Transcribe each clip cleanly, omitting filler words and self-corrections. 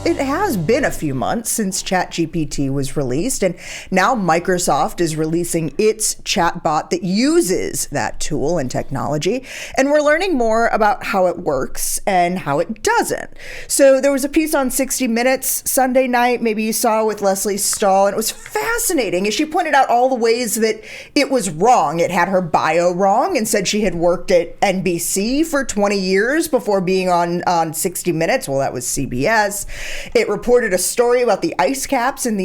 it has been a few months since ChatGPT was released, and now Microsoft is releasing its chatbot that uses that tool and technology, and we're learning more about how it works and how it doesn't. So there was a piece on 60 Minutes Sunday night, maybe you saw, with Leslie Stahl, and it was fascinating as she pointed out all the ways that it was wrong. It had her bio wrong and said she had worked at NBC for 20 years before being on 60 Minutes. Well, that was CBS. It reported a story about the ice caps in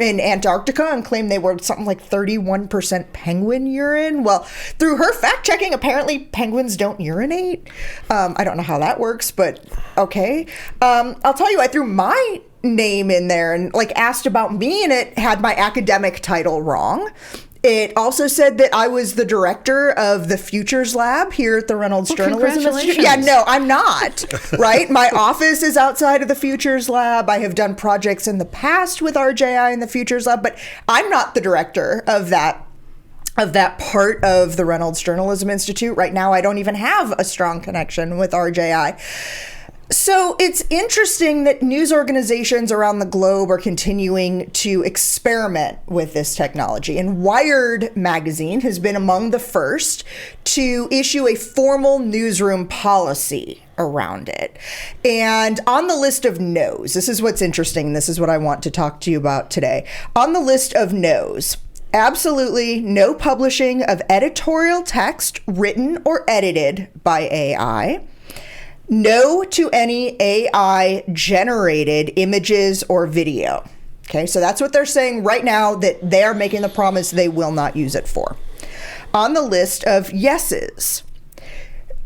Antarctica and claimed they were something like 31% penguin urine. Well, through her fact checking, apparently penguins don't urinate. I don't know how that works, but okay. I'll tell you, I threw my name in there and asked about me, and it had my academic title wrong. It also said that I was the director of the Futures Lab here at the Reynolds Journalism Institute. Yeah, no, I'm not, right? My office is outside of the Futures Lab. I have done projects in the past with RJI in the Futures Lab, but I'm not the director of that part of the Reynolds Journalism Institute. Right now, I don't even have a strong connection with RJI. So it's interesting that news organizations around the globe are continuing to experiment with this technology. And Wired magazine has been among the first to issue a formal newsroom policy around it. And on the list of no's, this is what's interesting. This is what I want to talk to you about today. On the list of no's, absolutely no publishing of editorial text written or edited by AI. No to any AI-generated images or video. Okay, so that's what they're saying right now, that they're making the promise they will not use it for. On the list of yeses,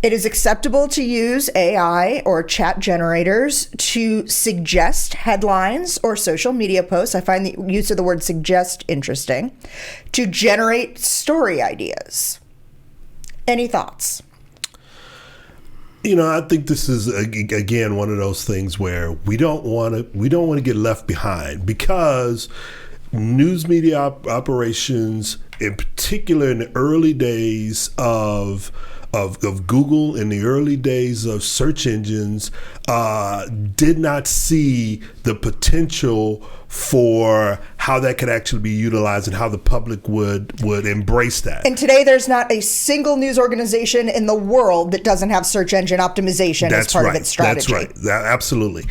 it is acceptable to use AI or chat generators to suggest headlines or social media posts. I find the use of the word suggest interesting. To generate story ideas. Any thoughts? I think this is again one of those things where we don't want to get left behind, because news media operations, in particular in the early days of Google, in the early days of search engines, did not see the potential for how that could actually be utilized and how the public would embrace that. And today there's not a single news organization in the world that doesn't have search engine optimization as part of its strategy. That's right. Absolutely.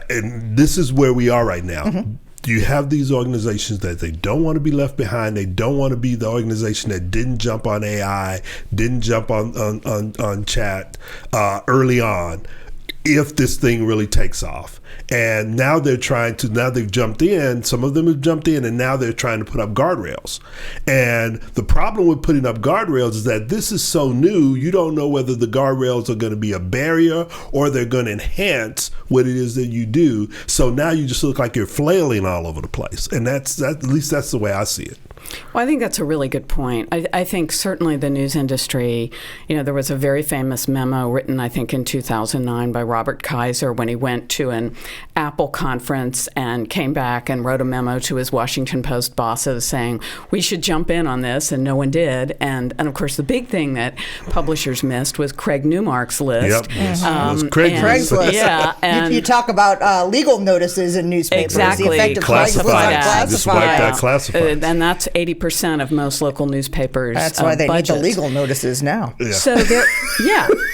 And this is where we are right now. Mm-hmm. You have these organizations that they don't want to be left behind. They don't want to be the organization that didn't jump on AI, didn't jump on chat early on, if this thing really takes off. And now they've jumped in, some of them have jumped in, and now they're trying to put up guardrails. And the problem with putting up guardrails is that this is so new, you don't know whether the guardrails are going to be a barrier or they're going to enhance what it is that you do. So now you just look like you're flailing all over the place. And at least that's the way I see it. Well, I think that's a really good point. I think certainly the news industry, there was a very famous memo written, I think, in 2009 by Robert Kaiser when he went to an Apple conference and came back and wrote a memo to his Washington Post bosses saying, we should jump in on this, and no one did. And of course, the big thing that publishers missed was Craig Newmark's list. Yep, yes. Craig's list. Yeah, and you talk about legal notices in newspapers. Exactly. The effect of classified. Just wipe that classified. And that's 80% of most local newspapers. That's why they need the legal notices now. Yeah. So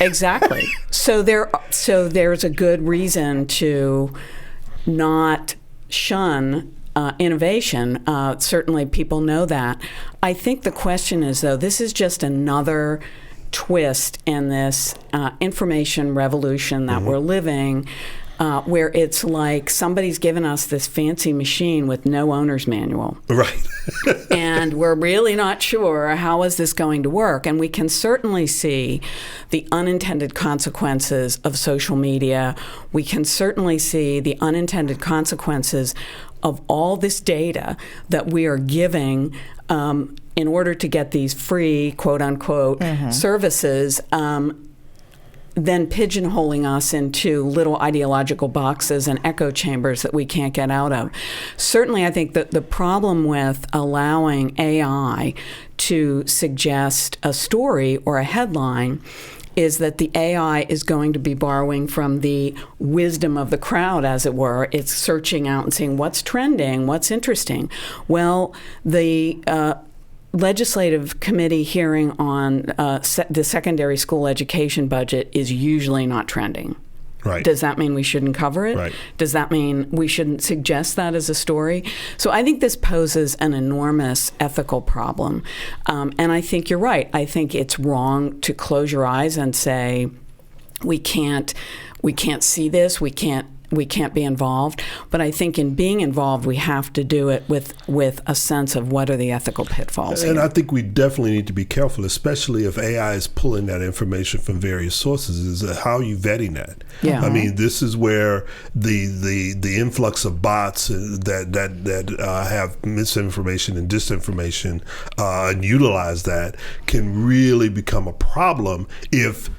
exactly. So there's a good reason to not shun innovation. Certainly, people know that. I think the question is, though, this is just another twist in this information revolution that we're living. Where it's like somebody's given us this fancy machine with no owner's manual. Right. And we're really not sure how is this going to work. And we can certainly see the unintended consequences of social media. We can certainly see the unintended consequences of all this data that we are giving in order to get these free, quote unquote, services. Then pigeonholing us into little ideological boxes and echo chambers that we can't get out of. Certainly, I think that the problem with allowing AI to suggest a story or a headline is that the AI is going to be borrowing from the wisdom of the crowd, as it were. It's searching out and seeing what's trending, what's interesting. Well, the legislative committee hearing on the secondary school education budget is usually not trending. Right. Does that mean we shouldn't cover it? Right. Does that mean we shouldn't suggest that as a story? So I think this poses an enormous ethical problem. And I think you're right. I think it's wrong to close your eyes and say, we can't see this, we can't be involved. But I think in being involved, we have to do it with a sense of what are the ethical pitfalls And here. I think we definitely need to be careful, especially if AI is pulling that information from various sources. Is how are you vetting that? Yeah. I mean, this is where the influx of bots that have misinformation and disinformation and utilize that can really become a problem if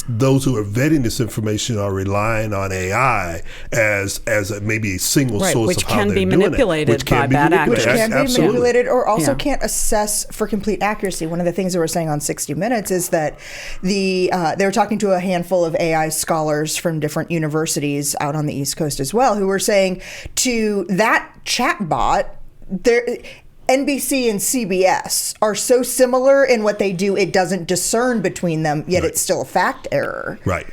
those who are vetting this information are relying on AI as maybe a single source which of how can they're be doing manipulated it, which can by be bad manipulated. actors. Can be Absolutely. manipulated or also Yeah. can't assess for complete accuracy. One of the things that we're saying on 60 Minutes is that they were talking to a handful of AI scholars from different universities out on the East Coast as well, who were saying to that chatbot, NBC and CBS are so similar in what they do, it doesn't discern between them, yet Right. it's still a fact error. Right.